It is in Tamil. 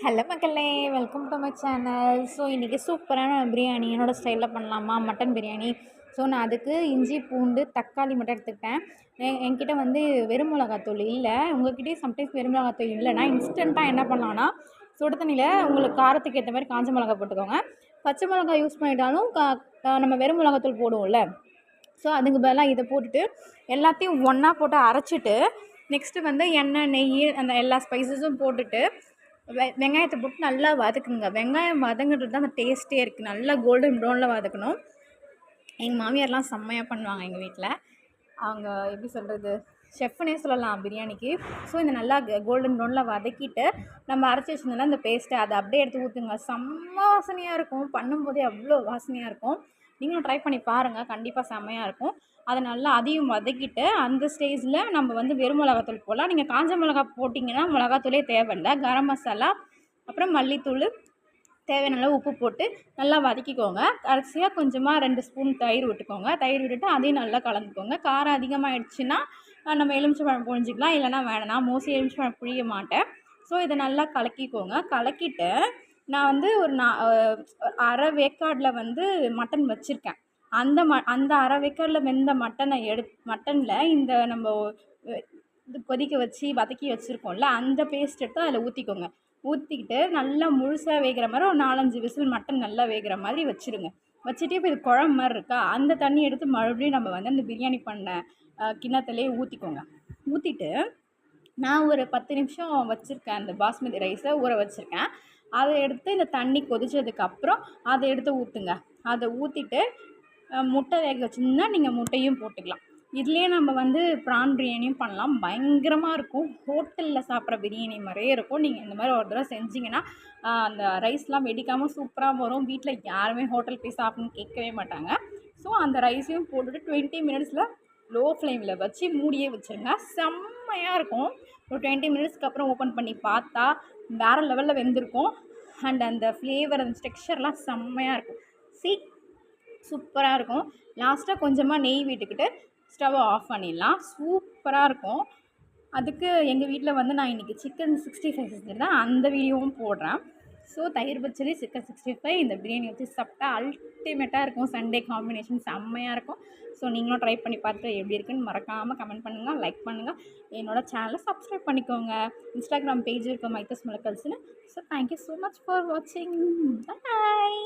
ஹலோ மக்களே, welcome to my channel. So இன்றைக்கி சூப்பரான பிரியாணி என்னோடய ஸ்டைலில் பண்ணலாமா, மட்டன் பிரியாணி. ஸோ நான் அதுக்கு இஞ்சி பூண்டு தக்காளி மட்டும் எடுத்துக்கிட்டேன். என்கிட்ட வந்து வெறும் மிளகாத்தூள் இல்லை. உங்கள்கிட்டயும் சம்டைம்ஸ் வெறும் மிளகாத்தூள் இல்லைன்னா இன்ஸ்டண்ட்டாக என்ன பண்ணலான்னா, சுடு தண்ணியில் உங்களுக்கு காரத்துக்கு ஏற்ற மாதிரி காஞ்ச மிளகா போட்டுக்கோங்க. பச்சை மிளகா யூஸ் பண்ணிட்டாலும் நம்ம வெறும் மிளகாத்தூள் போடுவோம்ல, ஸோ அதுக்கு பதிலாக இதை போட்டுட்டு எல்லாத்தையும் ஒன்றா போட்டு அரைச்சிட்டு, நெக்ஸ்ட்டு வந்து எண்ணெய் நெய் அந்த எல்லா ஸ்பைசஸும் போட்டுட்டு வெங்காயத்தை போட்டு நல்லா வதக்குங்க. வெங்காயம் வதங்குறது தான் அந்த டேஸ்ட்டே இருக்குது. நல்லா கோல்டன் ப்ரௌனில் வதக்கணும். எங்கள் மாமியார்லாம் செம்மையாக பண்ணுவாங்க எங்கள் வீட்டில். அவங்க எப்படி சொல்கிறது, ஷெஃப்னே சொல்லலாம் பிரியாணிக்கு. ஸோ இந்த நல்லா கோல்டன் ப்ரௌனில் வதக்கிட்டு நம்ம அரைச்சி வச்சிருந்தோம்னா அந்த பேஸ்ட்டை அதை அப்படியே எடுத்து ஊற்றுங்க. செம்ம வாசனையாக இருக்கும். பண்ணும்போதே அவ்வளோ வாசனையாக இருக்கும். நீங்களும் ட்ரை பண்ணி பாருங்கள், கண்டிப்பாக செம்மையாக இருக்கும். அதை நல்லா அதையும் வதக்கிட்டு அந்த ஸ்டேஜில் நம்ம வந்து வெறும் மிளகாத்தூள் போடலாம். நீங்கள் காஞ்ச மிளகா போட்டிங்கன்னா மிளகாத்தூளே தேவையில்லை. கரம் மசாலா அப்புறம் மல்லித்தூள் தேவையான அளவு உப்பு போட்டு நல்லா வதக்கிக்கோங்க. கடைசியாக கொஞ்சமாக 2 ஸ்பூன் தயிர் விட்டுக்கோங்க. தயிர் விட்டுட்டு அதையும் நல்லா கலந்துக்கோங்க. காரம் அதிகமாகிடுச்சுன்னா நம்ம எலுமிச்சம்பழம் புழிஞ்சிக்கலாம், இல்லைனா வேணாம். நான் மோஸ்ட்லி எலுமிச்சம்பழம் புழிய மாட்டேன். ஸோ இதை நல்லா கலக்கிக்கோங்க. கலக்கிட்டு நான் வந்து ஒரு அரை வேக்காடில் வந்து மட்டன் வச்சுருக்கேன். அந்த அரை வேக்காடில் வெந்த மட்டனில் இந்த நம்ம இது கொதிக்க வச்சு வதக்கி வச்சுருக்கோம்ல, அந்த பேஸ்ட் எடுத்து அதில் ஊற்றிக்கோங்க. ஊற்றிக்கிட்டு நல்லா முழுசாக வேகிற மாதிரி ஒரு 4-5 விசில் மட்டன் நல்லா வேகிற மாதிரி வச்சுருங்க. வச்சுட்டு இப்போ இது குழம்பு மாதிரி இருக்கா, அந்த தண்ணி எடுத்து மறுபடியும் நம்ம வந்து அந்த பிரியாணி பண்ண கிண்ணத்துலேயே ஊற்றிக்கோங்க. ஊற்றிட்டு நான் ஒரு 10 நிமிஷம் வச்சுருக்கேன். அந்த பாஸ்மதி ரைஸை ஊற வச்சுருக்கேன். அதை எடுத்து இந்த தண்ணி கொதித்ததுக்கப்புறம் அதை எடுத்து ஊற்றுங்க. அதை ஊற்றிட்டு முட்டை வேக வச்சுருந்தா நீங்கள் முட்டையும் போட்டுக்கலாம். இதுலேயே நம்ம வந்து ப்ரான் பிரியாணியும் பண்ணலாம். பயங்கரமாக இருக்கும். ஹோட்டலில் சாப்பிட்ற பிரியாணி மாதிரியே இருக்கும். நீங்கள் இந்த மாதிரி ஒரு தடவை செஞ்சிங்கன்னா அந்த ரைஸ்லாம் வெடிக்காமல் சூப்பராக வரும். வீட்டில் யாருமே ஹோட்டல் போய் சாப்பிட்ணுன்னு கேட்கவே மாட்டாங்க. ஸோ அந்த ரைஸையும் போட்டுட்டு 20 மினிட்ஸில் லோ ஃப்ளேமில் வச்சு மூடியே வச்சுருங்க. செம்மையாக இருக்கும். ஒரு 20 மினிட்ஸ்க்கு அப்புறம் ஓப்பன் பண்ணி பார்த்தா வேறு லெவலில் வெந்திருக்கும். அண்ட் அந்த ஃப்ளேவர் அந்த டெக்ஸ்சர்லாம் செம்மையாக இருக்கும். சூப்பராக இருக்கும். லாஸ்ட்டாக கொஞ்சமாக நெய் விட்டுக்கிட்டு ஸ்டவ்வை ஆஃப் பண்ணிடலாம். சூப்பராக இருக்கும். அதுக்கு எங்கள் வீட்டில் வந்து நான் இன்றைக்கி சிக்கன் 65 செஞ்சுருந்தேன். அந்த வீடியோவும் போடுறேன். ஸோ தயிர் பச்சடி, சிக்கன் 65 இந்த பிரியாணி வச்சு சாப்பிட்டா அல்டிமேட்டாக இருக்கும். சண்டே காம்பினேஷன் செம்மையாக இருக்கும். ஸோ நீங்களும் ட்ரை பண்ணி பார்த்துட்டு எப்படி இருக்குன்னு மறக்காமல் கமெண்ட் பண்ணுங்கள், லைக் பண்ணுங்கள். என்னோடய சேனலை சப்ஸ்கிரைப் பண்ணிக்கோங்க. இன்ஸ்டாகிராம் பேஜ் இருக்கும் மைத்தஸ் மலக்கல்ஸ்னு. So thank you so much for வாட்சிங். பாய்.